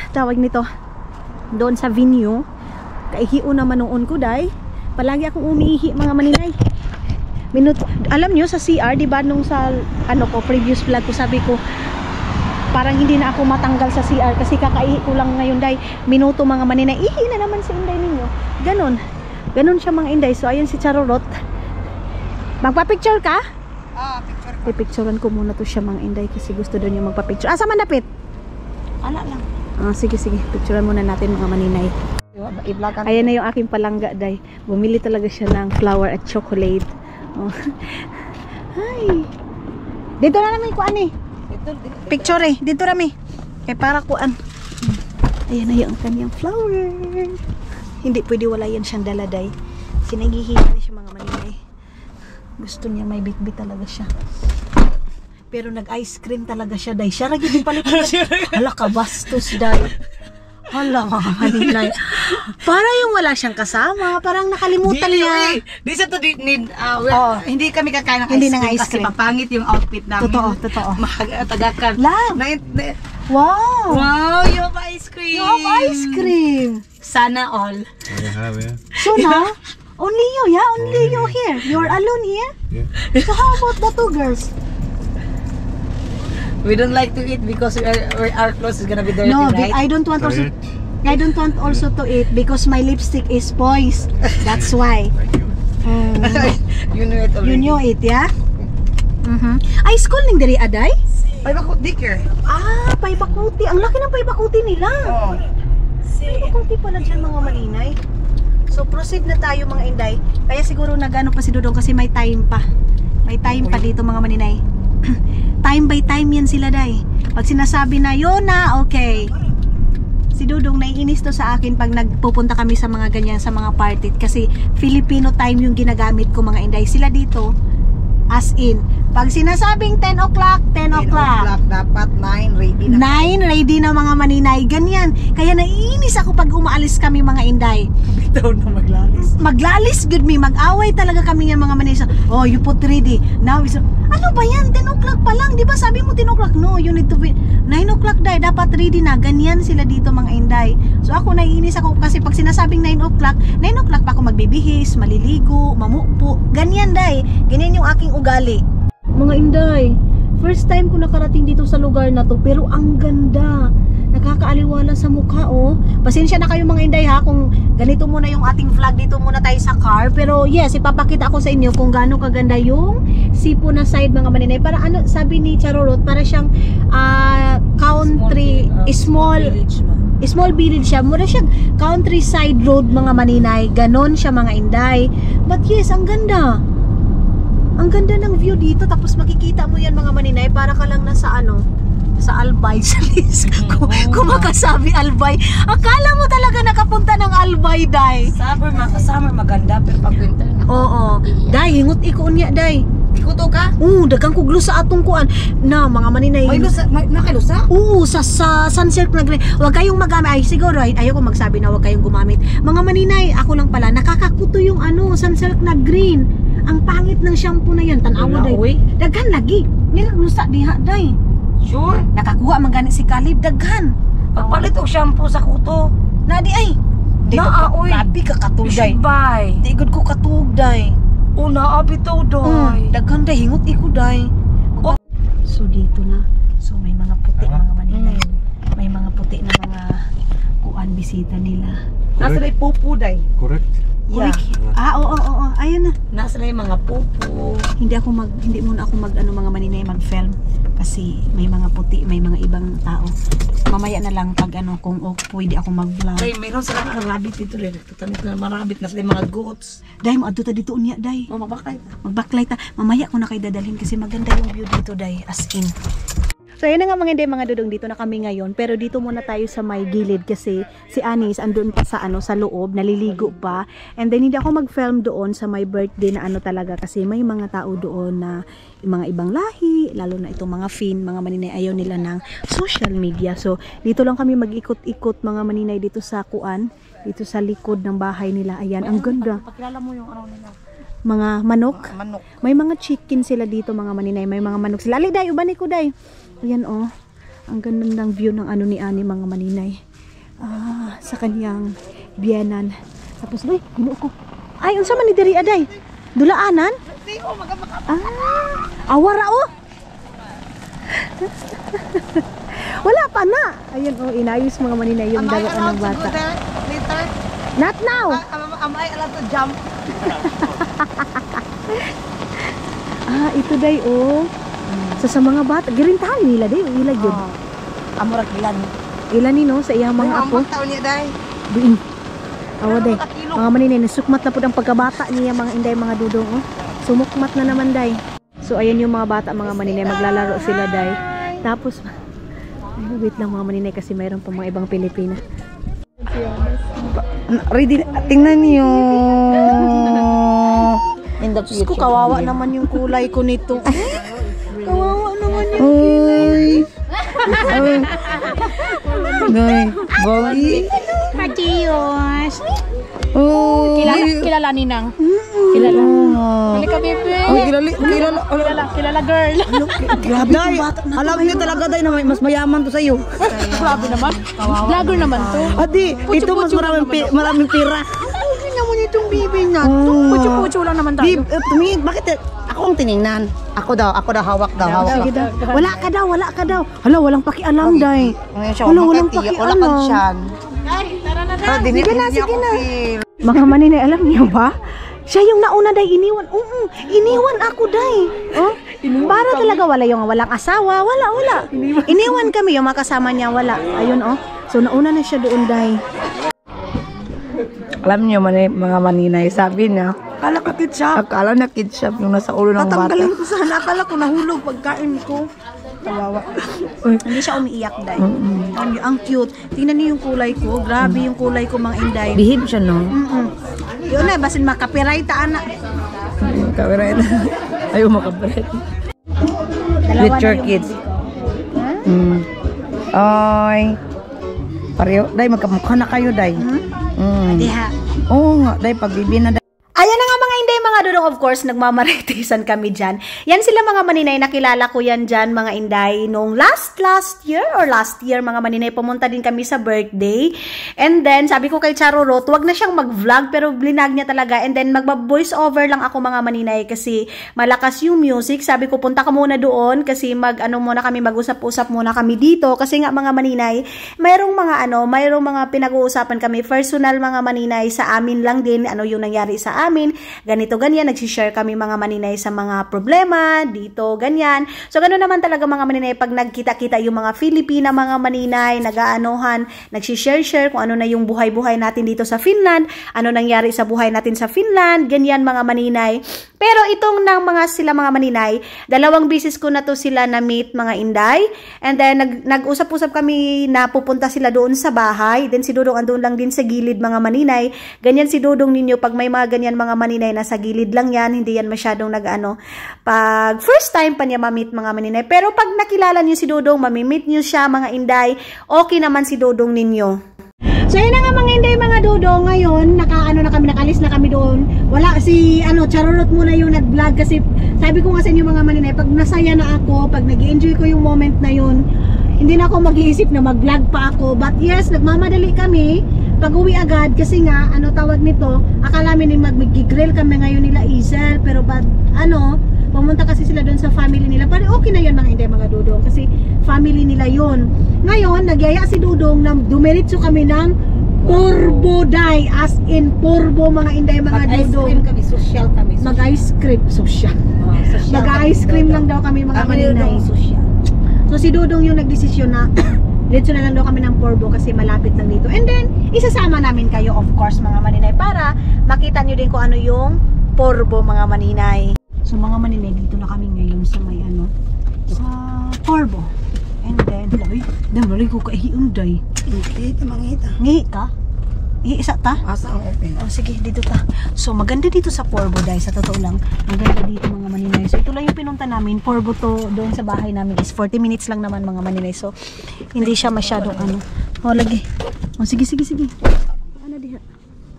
S1: Tawag nito, doon sa venue. Kaihiyo naman noon ko day. Palagi akong umiihi mga Maninay. Alam nyo sa CR, diba nung sa previous vlog ko, sabi ko parang hindi na ako matanggal sa CR kasi kakaihi ko lang ngayon day. Minuto mga Maninay, ihi na naman si Inday ninyo. Ganon siya mga Inday. So ayan si Charurot. Magpa-picture ka?
S4: Picture.
S1: Pipicturean ko muna to siya mga Inday kasi gusto doon yung magpa-picture. Asa man napit?
S4: Anak lang.
S1: Sige, picturean muna natin mga Maninay.
S4: I-vlog
S1: Ayan na yung aking palangga day. Bumili talaga siya ng flower at chocolate. Oh. Hi. Dito na namin kuan picture dito rami. Kay para kuan. Ayan na yung kanyang flower. Hindi pwede wala yan siyang daladay. Sinagihihan na siya mga Maninay. Gusto niya may bitbit talaga siya. Pero nag-ice cream talaga siya day. Siya ragi din palit. Hala ka bastos day. Hala, mga maninay. Para yung wala siyang kasama, parang nakalimutan niya.
S5: Di sa to need hindi kami kakain ng
S1: Hindi
S5: ice
S1: ng
S5: cream
S1: ice
S5: kasi
S1: cream.
S5: papangit yung outfit namin.
S1: Totoo.
S5: Tagakan.
S1: Love. Wow!
S5: Wow, you have ice cream.
S1: You have ice cream.
S5: Sana all.
S3: I have, yeah.
S1: So now, only you, yeah? Only you here. You're alone here?
S3: Yeah.
S1: So how about the two girls?
S5: We don't like to eat because our clothes is gonna be dirty,
S1: No,
S5: right?
S1: I don't want also.
S3: Tired?
S1: I don't want also to eat because my lipstick is poised. That's why.
S3: Thank you.
S5: You know it already.
S1: You knew it, yeah? Ay, school ning diri aday?
S5: Ay, bako, dicker.
S1: Ah, paybakuti. Ang laki ng paybakuti nila.
S5: Oh.
S1: Paybakuti pala dyan mga maninay. So proceed na tayo mga inday. Kaya siguro nagano pa si Dudong kasi may time pa. May time pa dito mga maninay. Time by time yan sila day. Pag sinasabi na yun na, okay. Si Dudong naiinis to sa akin pag nagpupunta kami sa mga ganyan, sa mga party. Kasi Filipino time yung ginagamit ko mga inday. Sila dito, as in, pag sinasabing 10 o'clock, 10 o'clock.
S5: Dapat 9 ready na.
S1: 9, ready na mga maninay. Ganyan. Kaya naiinis ako pag umaalis kami mga inday.
S5: Bitaw na maglalis.
S1: Maglalis, good me. Mag-away talaga kami yan mga maninay. Oh, you put ready. Now is... Ano ba yan? 10 o'clock pa lang. Di ba sabi mo 10 o'clock? No, you need to be... 9 o'clock day. Dapat ready na. Ganyan sila dito mga inday. So ako naiinis ako kasi pag sinasabing 9 o'clock, 9 o'clock pa ako magbibihis, maliligo, mamupo. Ganyan day. Ganyan yung aking ugali. Mga inday, first time ko nakarating dito sa lugar na to, pero ang ganda. Nakakaaliwala sa mukha, oh. Pasensya na kayo mga inday ha, kung ganito muna yung ating vlog, dito muna tayo sa car. Pero yes, ipapakita ko sa inyo kung gaano kaganda yung Sipo na side mga maninay. Para ano, sabi ni Charorot, para siyang country, small village siya. Mura siya countryside road mga maninay. Ganon siya mga inday. But yes, ang ganda. Ang ganda ng view dito, tapos makikita mo yan mga maninay, para ka lang nasa ano, sa Albay, sa list. Kung makasabi Albay, akala mo talaga nakapunta ng Albay, day.
S5: Summer maganda, pero pag winter na.
S1: Oo, day, hingot ikoon niya, day.
S5: Ikuto ka?
S1: Oo, dagang kuglo sa atong kuan. Na, mga maninay.
S5: Nakalusa?
S1: Oo, sa sunsilk na green. Huwag kayong magamit. Ay, siguro, ayaw ko magsabi na huwag kayong gumamit. Mga maninay, ako lang pala, nakakakuto yung ano, sunsilk na green. Ang pangit ng shampoo na yan. Tanawa, day. Daghan lagi. Nilaglusa diha, day.
S5: Sure?
S1: Nakakuha man gani si Kalib, daghan.
S5: Pagpalit og shampoo sa kuto.
S1: Nadi ay.
S5: Naaoy.
S1: Labi ka katugday.
S5: Bye.
S1: Di gud ko katugday.
S5: Una abitaw doy.
S1: Daghan day hingot iko day. So dito na. So may mga puti mga maninay. May mga puti na mga kuan bisita nila.
S5: Nasa na pupu day.
S3: Correct?
S5: Yeah.
S1: Oo. Ayun na.
S5: Nasa na yung mga pupu.
S1: Hindi muna ako mag ano mga maninay mag-film kasi may mga puti, may mga ibang tao. Mamaya na lang pag ano kung pwede ako mag-vlog.
S5: Day, mayroon sila mga rabbit dito rin. Tatanit na mga rabbit na sila yung mga goats.
S1: Day, maadto ta dito unya, day.
S5: Magbakay.
S1: Mag-backlight ta. Mamaya ko na kayo dadalhin kasi maganda yung view dito, day. As in. So ayun na nga mga mga dudong, dito na kami ngayon, pero dito muna tayo sa may gilid kasi si Anis andun pa sa ano sa loob, naliligo pa. And then hindi ako mag-film doon sa my birthday na ano talaga kasi may mga tao doon na mga ibang lahi, lalo na itong mga Fin, mga maninay ayaw nila ng social media. So dito lang kami mag-ikot-ikot mga maninay dito sa kuan, dito sa likod ng bahay nila. Ayan, ang ganda.
S5: Pakilala mo yung ano nila.
S1: Mga manok.
S5: Manok.
S1: May mga chicken sila dito mga maninay, may mga manok sila. Ali day, ubani ko day. Ayan oh, ang ganda ng view ng ano ni Ani mga maninay. Sa kanyang biyanan. Tapos day, ginuo ko. Ay, unsa man ni diri aday? Dulaanan? Awara oh. Wala pa na. Ayan oh, inayos mga maninay yung dalaan ng bata.
S5: Later.
S1: Not now.
S5: Am I allowed to jump?
S1: Ito day oh. Sa mga bata, girintahan nila day, ilag yun.
S5: Amurak ilan.
S1: Ilan ni no sa iyang mga apo.
S5: Ang taon niya day.
S1: Buing. Awa day. Mga maninay, nasukmat na po ang pagkabata niya mga inday mga dudong oh. Sumukmat na naman day. So ayan yung mga bata mga maninay, maglalaro sila day. Tapos wait lang mga maninay kasi mayroon pa mga ibang Pilipina.
S4: Ready, tingnan niyo.
S5: In the
S1: Diyos ko, kawawa naman yung kulay ko nito. Kawawa naman yung
S4: Uy. Day, boy.
S6: Matios.
S4: Oh,
S6: Kilala Ninang. Kilala. Halika, bebe. Kilala girl.
S4: Day, alam niyo talaga Day na mas mayaman to sa iyo.
S6: Grabe naman. Vlogger naman to.
S4: Adi, ito mas maraming pira.
S6: Hindi naman itong bibi na. Pucho-pucho lang naman tayo.
S4: Tumingin, bakit ako ang tiningnan? Ako daw hawak daw. Sige daw. Wala ka daw. Hala, walang pakialam, Day. Hala, walang pakialam. Sige na. Mga maninay, alam niyo ba? Siya yung nauna, Day, iniwan. Iniwan ako, Day. Oh? Para talaga walang asawa, wala. Iniwan kami, yung mga kasama niya, wala. Ayun, oh. So, nauna na siya doon, Day. Alam niyo, mga maninay, sabi niya, akala na ketchup yung nasa ulo ng bata.
S5: Tatanggalin ko sana. Akala ko nahulog pagkain ko.
S4: Kawawa.
S1: Hindi siya umiiyak, Day. Ang cute. Tingnan niyo yung kulay ko. Grabe yung kulay ko, mga Inday.
S4: Behave siya, no?
S1: Yun na, basin makapiright ana.
S4: Copyright. Ayaw makapiright. With your kids. Oy. Pareho. Day, magkamukha na kayo, Day.
S1: Diha.
S4: Oo nga, Day, pagbibi na, Day.
S1: Ayan na nga mga Inday, mga dudong, of course, nagmamaritisan kami dyan. Yan sila mga maninay, nakilala ko yan dyan, mga Inday, nung last year, mga maninay, pumunta din kami sa birthday. And then, sabi ko kay Charo Rot, wag na siyang mag-vlog, pero blinag niya talaga. And then, magba-voice over lang ako, mga maninay, kasi malakas yung music. Sabi ko, punta ka muna doon, kasi mag-usap-usap muna kami dito. Kasi nga, mga maninay, mayroong mga pinag-uusapan kami, personal, mga maninay, sa amin lang din, ano yung nangyari sa amin, ganito, ganyan, nagsishare kami mga maninay sa mga problema, dito, ganyan. So, gano'n naman talaga mga maninay, pag nagkita-kita yung mga Filipina, mga maninay, nag-aanohan, nagsishare-share kung ano na yung buhay-buhay natin dito sa Finland, ano nangyari sa buhay natin sa Finland, ganyan mga maninay. Pero itong sila mga maninay, 2 beses ko na to sila na-meet, mga Inday, and then nag-usap-usap kami na pupunta sila doon sa bahay, then si Dudong andun lang din sa gilid, mga maninay. Ganyan si Dudong ninyo, pag may mga ganyan mga maninay, nasa gilid lang yan, hindi yan masyadong pag first time pa niya ma-meet, mga maninay. Pero pag nakilala niyo si Dudong, mamimit niyo siya, mga Inday, okay naman si Dudong ninyo. So yun na nga mga Inday, mga Dudong, ngayon nakalis na kami doon. Wala si Charorot muna yung nag-vlog, kasi sabi ko nga sa inyo mga maninay, pag nasaya na ako, pag nag-enjoy ko yung moment na yun, hindi na ako mag-iisip na mag-vlog pa ako. But yes, nagmamadali kami pag-uwi agad, kasi nga tawag nito, akala namin mag-grill kami ngayon nila Isel, pero pumunta kasi sila doon sa family nila. Pero okay na yun, mga Inday, mga Dudong, kasi family nila yun. Ngayon, nagyaya si Dudong na dumiritso kami ng Purbo, Day, as in Purbo, mga Inday, mga Dudong.
S5: Social kami.
S1: Mag-ice cream, social. Mag-ice cream lang daw kami, mga maninay. So si Dudong yung nagdesisyon na dito na lang daw kami ng Purbo, kasi malapit lang dito. And then, isasama namin kayo, of course, mga maninay, para makita nyo din kung ano yung Purbo, mga maninay. So mga maninay, dito na kami ngayon sa may sa Purbo. And then, dali ko kaihiyon, Day. Ngihi ka? Isa ta?
S5: Asa ang open?
S1: Oh, sige, dito ta. So, maganda dito sa Purbo, Day. Sa totoo lang, maganda dito, mga maninay. So, ito lang yung pinunta namin. Purbo to, doon sa bahay namin is 40 minutes lang naman, mga maninay. So, hindi siya masyadong Oh, lagi. Oh, sige. Diha.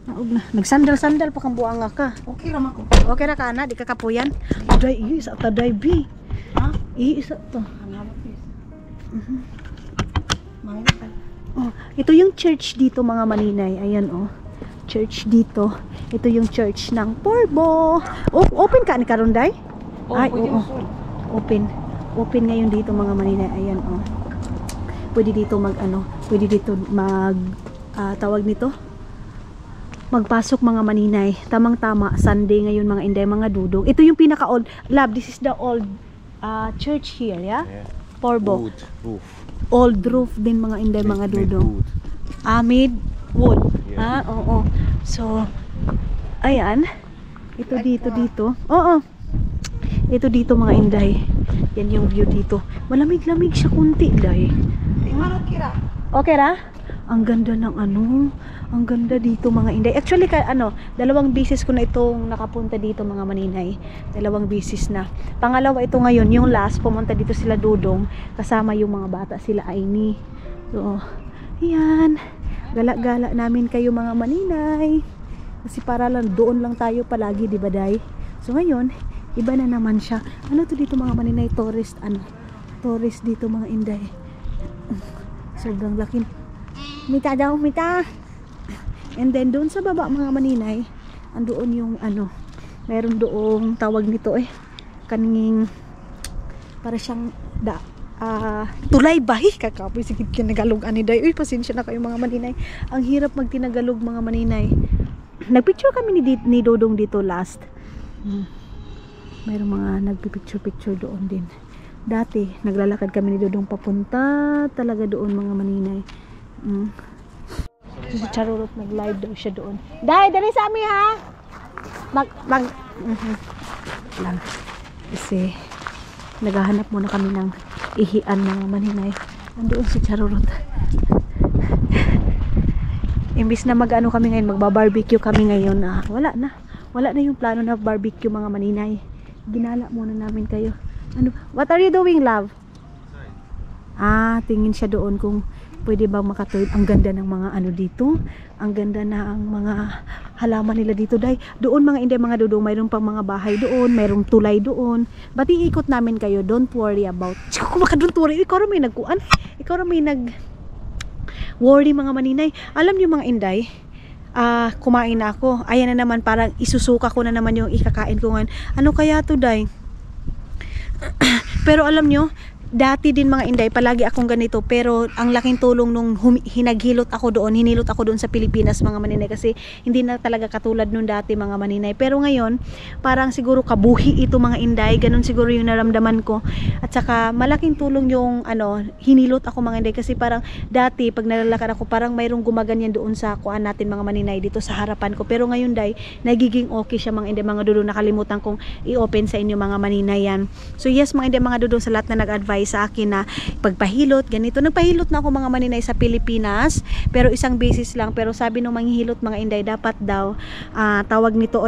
S1: Naog na. Nagsandal-sandal pa kang buanga ka.
S5: Okay naman ko.
S1: Okay ra ka na? Di ka kapuyan? Day, isa ta, Day, B. Ha? Isa to. Oh, ito yung church dito, mga maninay. Ayan, oh. Church dito. Ito yung church ng Purbo. Oh, open ka ni karon, Day? Ay, oo. Open. Open ngayon dito, mga maninay. Ayan, oh. Pwede dito tawag nito, magpasok, mga maninay. Tamang-tama, Sunday ngayon, mga Inday, mga Dudong. Ito yung pinaka-old. Love, this is the old church here, yeah? Purbo.
S3: Wood roof.
S1: Old roof din, mga Inday, mga Dudong. Made wood.
S3: Yeah.
S1: Oo. So, ayan. Ito dito. Oo. Ito dito, mga Inday. Yan yung view dito. Malamig-lamig siya kunti, Day. Okay ra? Ang ganda ng ang ganda dito, mga Inday. Actually, 2 beses ko na itong nakapunta dito, mga maninay. 2 beses na. Pangalawa ito ngayon, yung last, pumunta dito sila Dudong, kasama yung mga bata, sila Aini. So, Yan. Gala-gala namin kayo mga maninay. Kasi para lang doon lang tayo palagi, di ba, Day? So ngayon, iba na naman siya. Ano to dito mga maninay? Tourist, tourist dito mga Inday. Sobrang laki. Mita daw, mita. And then doon sa baba mga maninay, andoon yung meron doong tawag nito kaning para siyang tulay bahi. Kakapoy sigit kinagalog ani Day. Uy, pasensya na kayo mga maninay. Ang hirap magtinagalog mga maninay. Nagpicture kami ni Dodong dito last. Mayroong mga nagpipicture doon din. Dati, naglalakad kami ni Dodong papunta talaga doon mga maninay. Si Charurot nag-live daw siya doon. Day, dali sa amin ha! Lang. Kasi, naghahanap muna kami ng ihian mga maninay. Nandoon si Charurot. Imbis na kami ngayon, magba-barbecue kami ngayon. Wala na yung plano na barbecue mga maninay. Ginala muna namin kayo. What are you doing, love? Tingin siya doon kung pwede bang makatuwid. Ang ganda ng mga dito. Ang ganda na ang mga halaman nila dito, Day. Doon mga Inday, mga Dudong, mayroon pang mga bahay doon, mayroong tulay doon. Ba't iikot namin kayo? Don't worry about. Don't worry. Ikaw rin may nagkuan. Ikaw rin may worry mga maninay. Alam niyo mga Inday, kumain na ako. Ayan na naman, parang isusuka ko na naman yung ikakain ko ngayon. Ano kaya to, Day? Pero alam nyo, dati din mga Inday, palagi akong ganito. Pero ang laking tulong nung hinilot ako doon sa Pilipinas mga maninay. Kasi hindi na talaga katulad nung dati mga maninay. Pero ngayon, parang siguro kabuhi ito mga Inday. Ganun siguro yung naramdaman ko. At saka malaking tulong yung hinilot ako mga Inday. Kasi parang dati pag nalalakad ako, parang mayroong gumaganyan doon sa kuan natin mga maninay dito sa harapan ko. Pero ngayon, Day, nagiging okay siya mga Inday. Mga Dudong, nakalimutan kong i-open sa inyo mga maninay yan. So yes mga Inday, mga Dudong, sa lahat na nag-advise sa akin na pagpahilot, ganito. Nagpahilot na ako mga maninay sa Pilipinas, pero isang beses lang. Pero sabi nung manghihilot mga Inday, dapat daw, tawag nito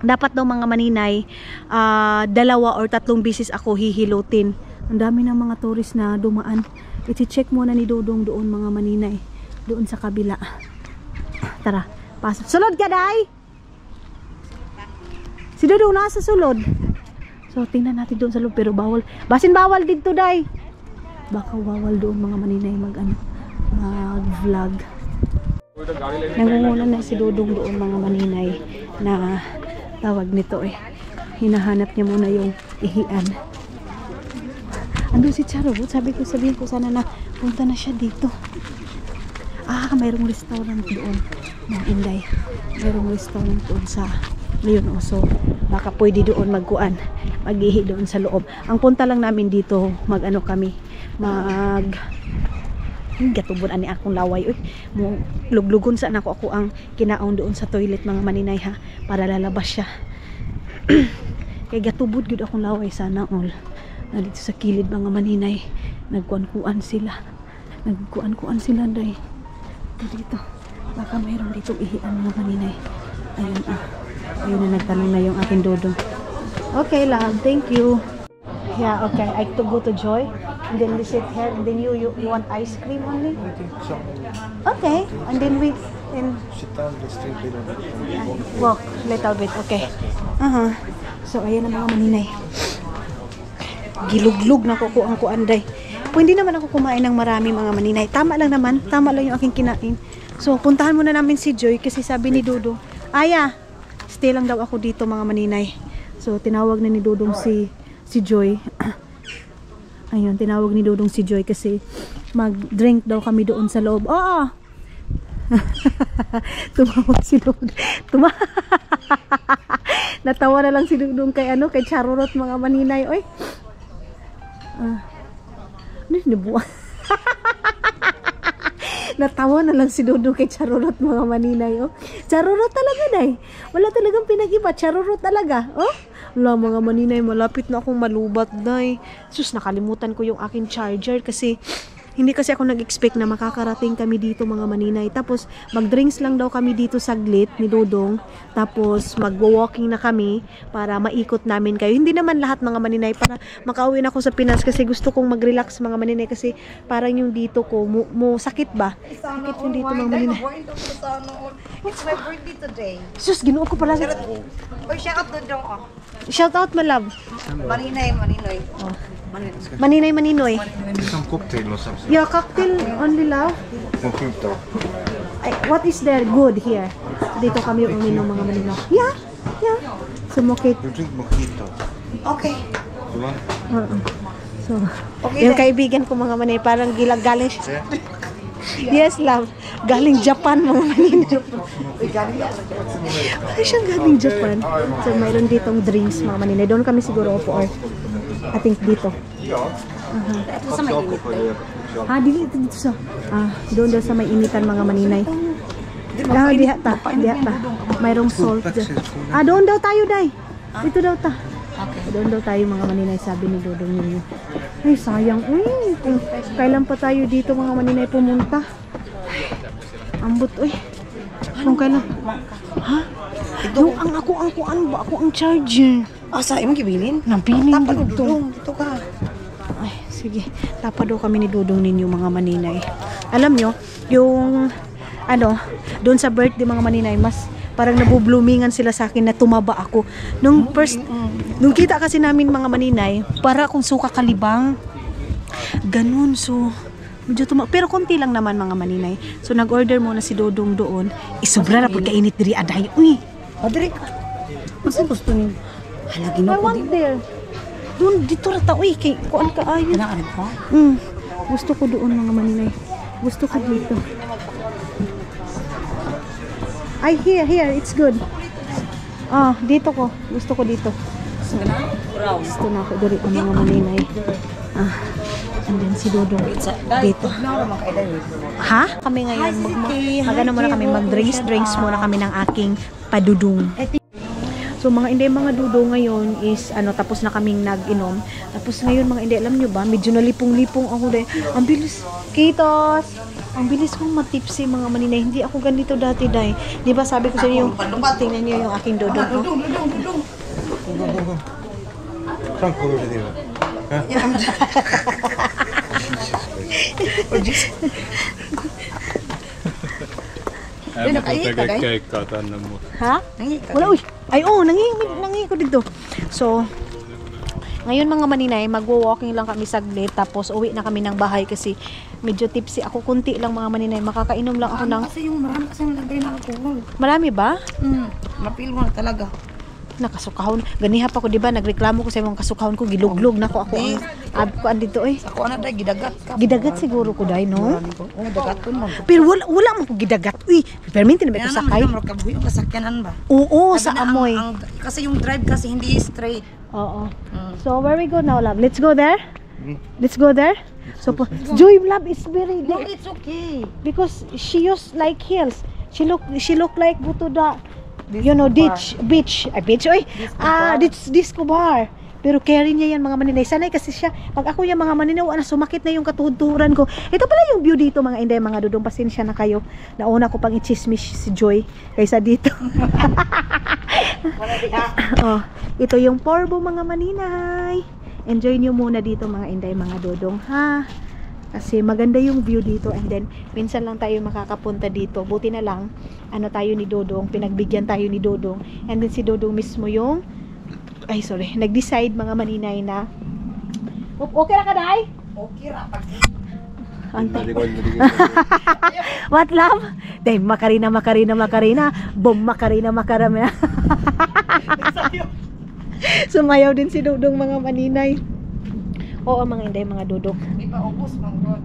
S1: dapat daw mga maninay, 2 or 3 beses ako hihilutin. Ang dami ng mga tourist na dumaan. I-check muna ni Dodong doon mga maninay, doon sa kabila. Tara, pasok. Sulod ka, Day! Si Dodong nasa sulod. So, tingnan natin doon sa loob, pero bawal. Basin bawal dito, Day. Baka bawal doon mga maninay mag-vlog. Nangunguna na si Dodong doon mga maninay na tawag nito hinahanap niya muna yung ihian. Andun si Charurot, sabihin ko sana na punta na siya dito. Mayroong restaurant doon mga Inday. Mayroong restaurant doon sa ngayon so baka pwede doon mag-ihi doon sa loob. Ang punta lang namin dito, kami gatubon ani akong laway. Luglugon sa anak ako ang kinaon doon sa toilet mga maninay ha, para lalabas siya. Kaya gatubod gud akong laway sana all. Dito sa kilid mga maninay, nagkuan-kuan sila. Day. Dito. Baka mayroon dito ihian mga maninay. Ayun na nagtanong na yung aking Dodong. Okay, love. Thank you. Yeah, okay. I to go to Joy. And then we sit here. And then you want ice cream only? Okay. And then we
S3: Sit down the street little bit.
S1: walk little bit. Okay. So, ayan na mga maninay. Giluglug na ko ang kuanday. Pwede naman ako kumain ng marami mga maninay. Tama lang yung aking kinain. So, puntahan muna namin si Joy kasi sabi ni Dodong, stay lang daw ako dito mga maninay. So tinawag na ni Dodong si Joy. Ayun, tinawag ni Dodong si Joy kasi mag-drink daw kami doon sa loob. Oo. Tumawag si Dodong. Natawa na lang si Dodong kay Charurot mga maninay. Oy. Nibuan. Natawa na lang si Dodong kay Charurot mga maninay. Charurot talaga, Day. Wala talagang pinag-iba. Charurot talaga. Wala mga maninay, malapit na akong malubat, Day. Sus, nakalimutan ko yung aking charger kasi hindi kasi ako nag-expect na makakarating kami dito mga maninay. Tapos mag-drinks lang daw kami dito saglit ni Dodong. Tapos mag-walking na kami para maikot namin kayo. Hindi naman lahat mga maninay, para makauwi na ako sa Pinas kasi gusto kong mag-relax mga maninay kasi parang yung dito ko mo sakit ba? Sakit yung dito mga maninay.
S4: It's my birthday today.
S1: Sus, ginuo ko pala.
S4: Oy, shout out Dodong ko.
S1: Shout out my love.
S4: Maninoy.
S1: Maninay Maninoy.
S3: Some cocktail or something.
S1: Yeah, cocktail only love.
S3: Mojito.
S1: Ay, what is there good here? Dito kami uminom mga maninay. Yeah. Sumukit.
S3: You drink mojito.
S4: Okay.
S3: You want?
S1: So,
S4: Okay
S1: yung
S4: then.
S1: kaibigan ko mga manay, parang galing siya. Yes, love. Galing Japan mga maninay. Parang siyang galing Japan. So, mayroon ditong drinks mga maninay. Doon kami siguro po or I think dito. Dito sa. Doon daw sa may initan mga maninay. Diha ta. Mayroong salt. Doon daw tayo, Day. Dito daw ta. Doon daw tayo mga maninay, sabi ni Dodong ninyo. Ay, sayang. Uy, kailan pa tayo dito mga maninay pumunta? Ambot, uy. Kung kailan? Ha? Yung ako ang charger.
S4: Sa imong gibilin?
S1: Nabilin
S4: Tapos
S1: dito.
S4: dito ka.
S1: Ay, sige. Tapa daw kami ni Dodong ninyo mga maninay. Alam nyo, yung doon sa birthday mga maninay, mas parang nabubloomingan sila sa akin na tumaba ako. Nung kita kasi namin mga maninay, para akong suka kalibang. Ganun, so medyo pero konti lang naman mga maninay. So nag-order muna si Dodong doon. Isobra na pagkainit diri aday. Uy,
S4: Adri ka. Masa gusto niyo? Halagi
S1: I
S4: na ko
S1: want there. Doon, dito rata. Uy, kay kuan ka ayo.
S4: Kinakarin ko.
S1: Gusto ko doon mga maninay. Gusto ko dito. Ay, here, it's good. Dito ko. Gusto ko dito. Gusto na ako dito mga maninay. And then si Dodong dito. Ha? Kami ngayon, magano muna kami, mag-drinks muna kami ng aking padudong. So mga hindi mga dudong ngayon is tapos na kaming nag-inom. Tapos ngayon mga hindi, alam nyo ba, medyo nalipong-lipong ako dahil ang bilis, Kitos! Ang bilis kong matipsy mga maninay. Hindi ako ganito dati dahil. Di ba sabi ko sa inyo, tingnan nyo yung aking dodong.
S3: Saan ko ulit dito?
S1: Ha? Wala, uy. Ay, nangingi ko dito. So, ngayon mga maninay, magwo-walking lang kami saglit. Tapos, uwi na kami ng bahay kasi medyo tipsy ako. Kunti lang mga maninay. Makakainom lang ako ng...
S4: Kasi yung marami kasing lagay na alcohol.
S1: Marami ba?
S4: Mapil mo na talaga.
S1: Nakasukahon. Ganiha pa ko, di ba? Nagreklamo ko sa mga kasukahon ko. Giluglog na ako ang dito eh.
S4: Ako na dahil gidagat ka.
S1: Gidagat siguro ko dahil, no?
S4: Dagat ko mo.
S1: Pero wala mo ko gidagat. Uy, perminti na ba ito sakay?
S4: Kaya naman yung kasakyanan ba?
S1: Oo, sa amoy.
S4: Kasi yung drive kasi hindi straight.
S1: Oo. So, where we go now, love? Let's go there? Let's go there? So, Joy, love, is very...
S4: No, it's okay.
S1: Because she used like heels. She look like go to the beach, oy. Disco bar. Pero carry niya yan mga maninay. Sanay kasi siya. Pag ako yung mga maninaw, sumakit na yung katuhuran ko. Ito pala yung view dito mga inday, mga dudong. Pasensya na kayo. Nauna ko pang i-chismis si Joy kaysa dito. Ito yung Porbo mga maninay. Enjoy nyo muna dito mga inday, mga dudong, ha? Kasi maganda yung view dito, and then minsan lang tayo makakapunta dito. Buti na lang tayo ni Dodong, pinagbigyan tayo ni Dodong, and then si Dodong mismo yung nag-decide mga maninay na okay na ka, Day?
S4: Okay ra pag
S1: What, love? Day, makarina bom makarina sumayaw din si Dodong mga maninay. Oo mga inday, mga dudok.
S4: Di ba ubos man.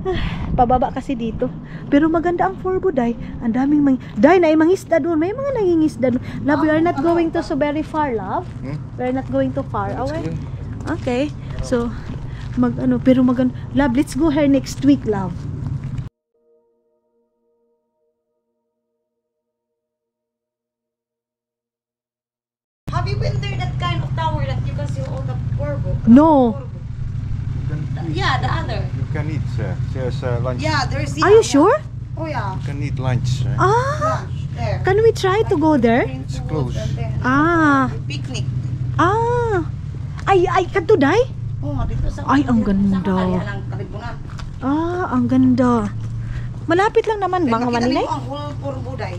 S1: Pababa kasi dito. Pero maganda ang Porbo, Day. Ang daming Day, na mangisda doon. May mga nangingisda doon. Love, we are not going to so very far, love. We are not going too far. Okay. So, pero maganda. Love, let's go here next week, love.
S4: Have you been there, that kind of tower that you can see all the Porbo?
S1: No.
S4: Yeah, the other.
S3: can eat. There's lunch.
S4: Yeah, there's.
S1: Are you sure?
S4: Oh yeah.
S3: You can eat lunch.
S1: Ah,
S4: There.
S1: can we try to go there?
S3: It's close.
S1: Ah,
S4: Picnic.
S1: ah. Ay, kadto day?
S4: Oh, dito sa.
S1: Ay, ang ganda.
S4: ng kalibunan.
S1: Ah, ang ganda. Malapit lang naman mga maninay.
S4: Ang whole puro buday.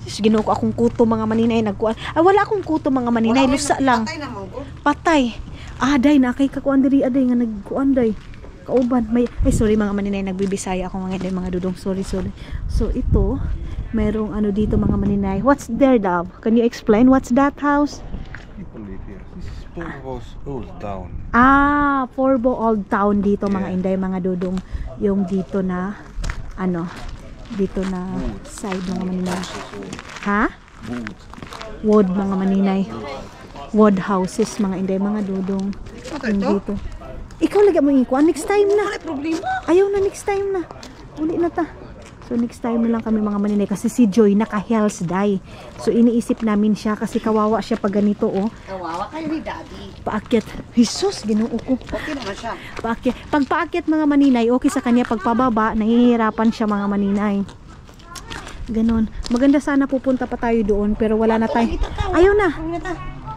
S1: Sis, ginuo ko akong kuto mga maninay nagkuan. Ay, wala akong kuto mga maninay, lusa lang.
S4: Patay naman ko.
S1: Patay. Ah, day na kay kakuan diri aday nga nagkuan day. Kauban may sorry mga maninay, nagbibisaya ako mga mga dudong. Sorry. So ito, merong ano dito mga maninay. What's there, love? Can you explain what's that house?
S3: People live here. This is Porvo's old town.
S1: Ah, Porvo Old Town dito mga inday mga dudong. Yung dito na ano, dito na side mga maninay. Ha? Wood mga maninay. Wood houses mga inday mga dudong. Yung dito. Ikaw lagi mo ikuan next time na. Ayaw na next time na. Uli na ta. So next time na lang kami mga maninay kasi si Joy naka-health die. So iniisip namin siya kasi kawawa siya pag ganito oh.
S4: Kawawa kayo ni Daddy.
S1: Paakyat. Jesus, Ginoo ko.
S4: Okay naman siya.
S1: Paakyat. Pag paakyat mga maninay, okay sa kanya. Pag pababa, nahihirapan siya mga maninay. Ganon. Maganda sana pupunta pa tayo doon pero wala na tayo. Ayaw na.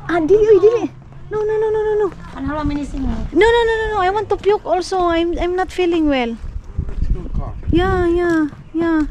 S1: Ah, dili. No.
S4: Ano hala minising mo?
S1: No. I want to puke also. I'm not feeling well.
S3: It's still calm.
S1: Yeah.